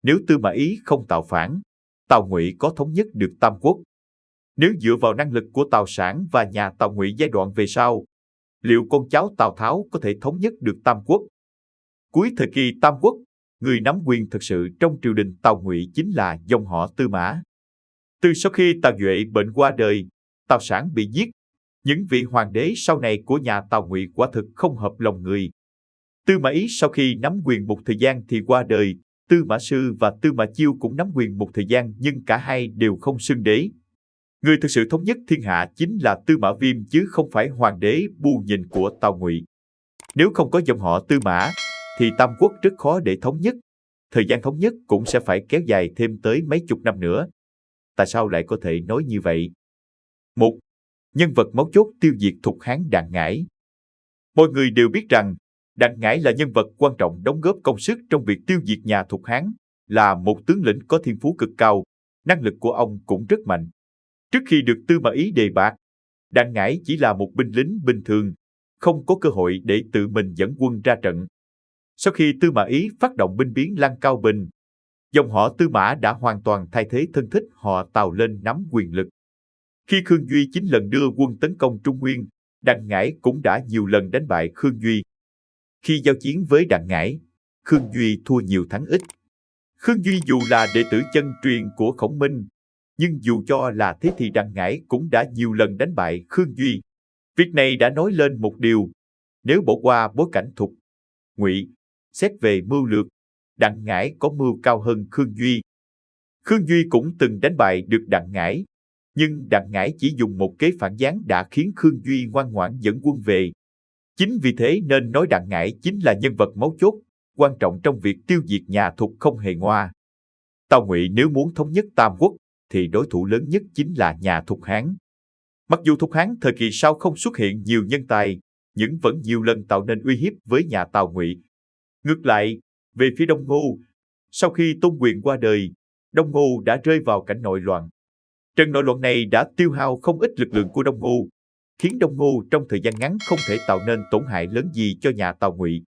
Nếu Tư Mã Ý không tạo phản, Tào Ngụy có thống nhất được Tam Quốc. Nếu dựa vào năng lực của Tào Sảng và nhà Tào Ngụy giai đoạn về sau, liệu con cháu Tào Tháo có thể thống nhất được Tam Quốc? Cuối thời kỳ Tam Quốc, người nắm quyền thực sự trong triều đình Tào Ngụy chính là dòng họ Tư Mã. Từ sau khi Tào Duệ bệnh qua đời, Tào Sảng bị giết, những vị hoàng đế sau này của nhà Tào Ngụy quả thực không hợp lòng người. Tư Mã Ý sau khi nắm quyền một thời gian thì qua đời, Tư Mã Sư và Tư Mã Chiêu cũng nắm quyền một thời gian nhưng cả hai đều không xưng đế. Người thực sự thống nhất thiên hạ chính là Tư Mã Viêm chứ không phải hoàng đế bù nhìn của Tào Ngụy. Nếu không có dòng họ Tư Mã, thì Tam Quốc rất khó để thống nhất. Thời gian thống nhất cũng sẽ phải kéo dài thêm tới mấy chục năm nữa. Tại sao lại có thể nói như vậy? 1. Nhân vật mấu chốt tiêu diệt Thục Hán Đặng Ngải. Mọi người đều biết rằng, Đặng Ngải là nhân vật quan trọng đóng góp công sức trong việc tiêu diệt nhà Thục Hán, là một tướng lĩnh có thiên phú cực cao, năng lực của ông cũng rất mạnh. Trước khi được Tư Mã Ý đề bạt, Đặng Ngải chỉ là một binh lính bình thường, không có cơ hội để tự mình dẫn quân ra trận. Sau khi Tư Mã Ý phát động binh biến Lăng Cao Bình, dòng họ Tư Mã đã hoàn toàn thay thế thân thích họ Tào lên nắm quyền lực. Khi Khương Duy 9 lần đưa quân tấn công Trung Nguyên, Đặng Ngải cũng đã nhiều lần đánh bại Khương Duy. Khi giao chiến với Đặng Ngải, Khương Duy thua nhiều thắng ít. Khương Duy dù là đệ tử chân truyền của Khổng Minh, nhưng dù cho là thế thì Đặng Ngải cũng đã nhiều lần đánh bại Khương Duy. Việc này đã nói lên một điều, nếu bỏ qua bối cảnh Thục, Ngụy, xét về mưu lược, Đặng Ngải có mưu cao hơn Khương Duy. Khương Duy cũng từng đánh bại được Đặng Ngải, nhưng Đặng Ngải chỉ dùng một kế phản gián đã khiến Khương Duy ngoan ngoãn dẫn quân về. Chính vì thế nên nói Đặng Ngải chính là nhân vật mấu chốt, quan trọng trong việc tiêu diệt nhà Thục không hề ngoa. Tào Ngụy nếu muốn thống nhất Tam Quốc, thì đối thủ lớn nhất chính là nhà Thục Hán. Mặc dù Thục Hán thời kỳ sau không xuất hiện nhiều nhân tài, nhưng vẫn nhiều lần tạo nên uy hiếp với nhà Tào Ngụy. Ngược lại, về phía Đông Ngô, sau khi Tôn Quyền qua đời, Đông Ngô đã rơi vào cảnh nội loạn. Trận nội loạn này đã tiêu hao không ít lực lượng của Đông Ngô, khiến Đông Ngô trong thời gian ngắn không thể tạo nên tổn hại lớn gì cho nhà Tào Ngụy.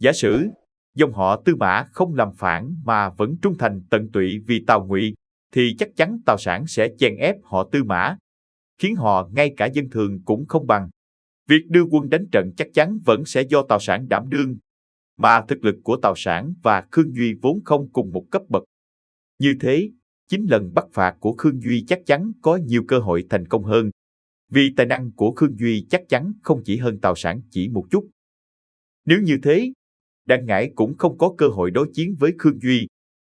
Giả sử, dòng họ Tư Mã không làm phản mà vẫn trung thành tận tụy vì Tào Ngụy, thì chắc chắn Tào Sảng sẽ chèn ép họ Tư Mã, khiến họ ngay cả dân thường cũng không bằng. Việc đưa quân đánh trận chắc chắn vẫn sẽ do Tào Sảng đảm đương, mà thực lực của Tào Sảng và Khương Duy vốn không cùng một cấp bậc. Như thế, 9 lần bắt phạt của Khương Duy chắc chắn có nhiều cơ hội thành công hơn, vì tài năng của Khương Duy chắc chắn không chỉ hơn Tào Sảng chỉ một chút. Nếu như thế, Đặng Ngải cũng không có cơ hội đối chiến với Khương Duy,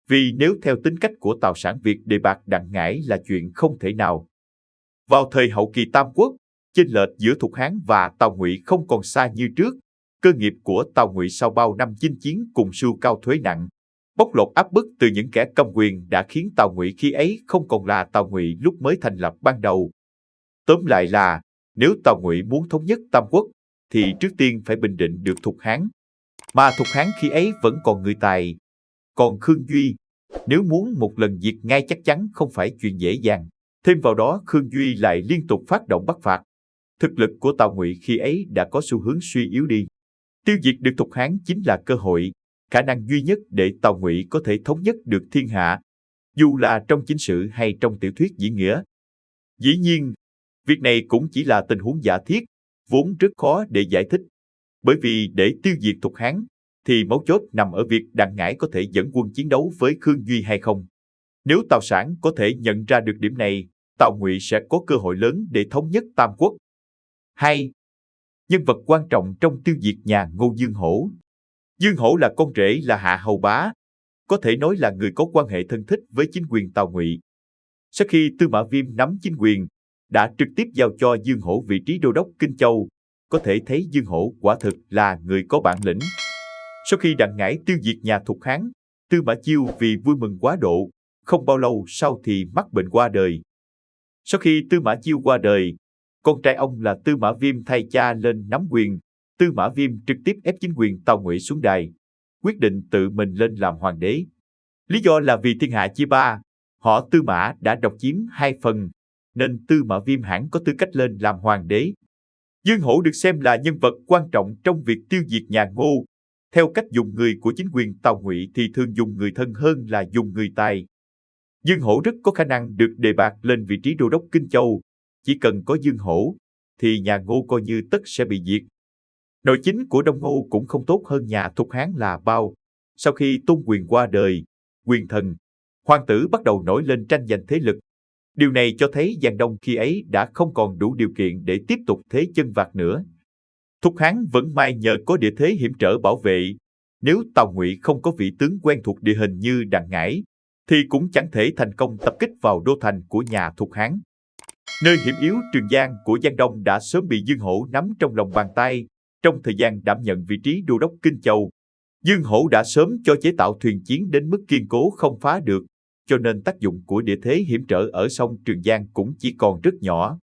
vì nếu theo tính cách của Tào Sảng việc đề bạt Đặng Ngải là chuyện không thể nào. Vào thời hậu kỳ Tam Quốc, chênh lệch giữa Thục Hán và Tào Ngụy không còn xa như trước. Cơ nghiệp của Tào Ngụy sau bao năm chinh chiến cùng sưu cao thuế nặng, bóc lột áp bức từ những kẻ cầm quyền đã khiến Tào Ngụy khi ấy không còn là Tào Ngụy lúc mới thành lập ban đầu. Tóm lại là, nếu Tào Ngụy muốn thống nhất Tam Quốc, thì trước tiên phải bình định được Thục Hán. Mà Thục Hán khi ấy vẫn còn người tài. Còn Khương Duy, nếu muốn một lần diệt ngay chắc chắn không phải chuyện dễ dàng. Thêm vào đó Khương Duy lại liên tục phát động bắt phạt. Thực lực của Tào Ngụy khi ấy đã có xu hướng suy yếu đi. Tiêu diệt được Thục Hán chính là cơ hội, khả năng duy nhất để Tào Ngụy có thể thống nhất được thiên hạ, dù là trong chính sử hay trong tiểu thuyết diễn nghĩa. Dĩ nhiên, việc này cũng chỉ là tình huống giả thiết, vốn rất khó để giải thích. Bởi vì để tiêu diệt Thục Hán, thì mấu chốt nằm ở việc Đặng Ngải có thể dẫn quân chiến đấu với Khương Duy hay không. Nếu Tào Sảng có thể nhận ra được điểm này, Tào Ngụy sẽ có cơ hội lớn để thống nhất Tam Quốc. 2. Nhân vật quan trọng trong tiêu diệt nhà Ngô Dương Hổ. Dương Hổ là con rể là Hạ Hầu Bá, có thể nói là người có quan hệ thân thích với chính quyền Tào Ngụy. Sau khi Tư Mã Viêm nắm chính quyền, đã trực tiếp giao cho Dương Hổ vị trí đô đốc Kinh Châu, có thể thấy Dương Hổ quả thực là người có bản lĩnh. Sau khi Đặng Ngải tiêu diệt nhà Thục Hán, Tư Mã Chiêu vì vui mừng quá độ, không bao lâu sau thì mắc bệnh qua đời. Sau khi Tư Mã Chiêu qua đời, con trai ông là Tư Mã Viêm thay cha lên nắm quyền. Tư Mã Viêm trực tiếp ép chính quyền Tào Ngụy xuống đài, quyết định tự mình lên làm hoàng đế. Lý do là vì thiên hạ chia ba, họ Tư Mã đã độc chiếm 2 phần, nên Tư Mã Viêm hẳn có tư cách lên làm hoàng đế. Dương Hổ được xem là nhân vật quan trọng trong việc tiêu diệt nhà Ngô, Theo cách dùng người của chính quyền Tào Ngụy thì thường dùng người thân hơn là dùng người tài. Dương Hổ rất có khả năng được đề bạt lên vị trí đô đốc Kinh Châu. Chỉ cần có Dương Hổ, thì nhà Ngô coi như tất sẽ bị diệt. Nội chính của Đông Ngô cũng không tốt hơn nhà Thục Hán là bao. Sau khi Tôn Quyền qua đời, Quyền Thần, hoàng tử bắt đầu nổi lên tranh giành thế lực. Điều này cho thấy Giang Đông khi ấy đã không còn đủ điều kiện để tiếp tục thế chân vạc nữa. Thục Hán vẫn may nhờ có địa thế hiểm trở bảo vệ. Nếu Tào Ngụy không có vị tướng quen thuộc địa hình như Đặng Ngải, thì cũng chẳng thể thành công tập kích vào đô thành của nhà Thục Hán. Nơi hiểm yếu Trường Giang của Giang Đông đã sớm bị Dương Hổ nắm trong lòng bàn tay. Trong thời gian đảm nhận vị trí đô đốc Kinh Châu, Dương Hổ đã sớm cho chế tạo thuyền chiến đến mức kiên cố không phá được, cho nên tác dụng của địa thế hiểm trở ở sông Trường Giang cũng chỉ còn rất nhỏ.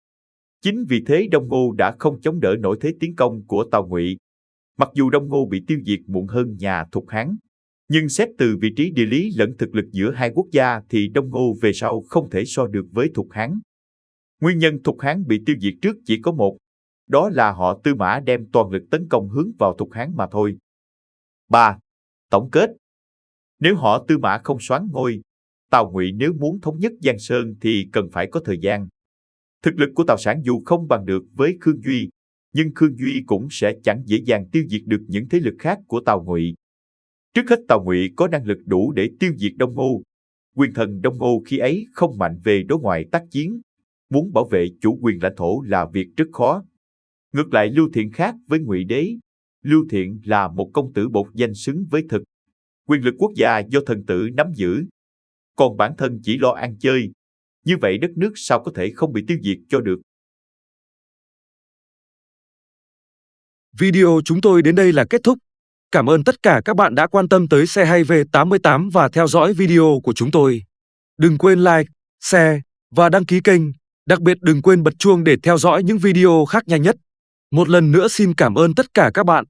Chính vì thế Đông Ngô đã không chống đỡ nổi thế tiến công của Tào Ngụy. Mặc dù Đông Ngô bị tiêu diệt muộn hơn nhà Thục Hán, nhưng xét từ vị trí địa lý lẫn thực lực giữa hai quốc gia thì Đông Ngô về sau không thể so được với Thục Hán. Nguyên nhân Thục Hán bị tiêu diệt trước chỉ có một, đó là họ Tư Mã đem toàn lực tấn công hướng vào Thục Hán mà thôi. 3. Tổng kết. Nếu họ Tư Mã không soán ngôi, Tào Ngụy nếu muốn thống nhất Giang Sơn thì cần phải có thời gian. Thực lực của Tào Sản dù không bằng được với Khương Duy, nhưng Khương Duy cũng sẽ chẳng dễ dàng tiêu diệt được những thế lực khác của Tào Ngụy. Trước hết Tào Ngụy có năng lực đủ để tiêu diệt Đông Ngô. Quyền Thần Đông Ngô khi ấy không mạnh về đối ngoại tác chiến, muốn bảo vệ chủ quyền lãnh thổ là việc rất khó. Ngược lại Lưu Thiện khác với Ngụy Đế. Lưu Thiện là một công tử bột danh xứng với thực. Quyền lực quốc gia do thần tử nắm giữ. Còn bản thân chỉ lo ăn chơi. Như vậy đất nước sao có thể không bị tiêu diệt cho được. Video chúng tôi đến đây là kết thúc. Cảm ơn tất cả các bạn đã quan tâm tới Xe Hay V88 và theo dõi video của chúng tôi. Đừng quên like, share và đăng ký kênh. Đặc biệt đừng quên bật chuông để theo dõi những video khác nhanh nhất. Một lần nữa xin cảm ơn tất cả các bạn.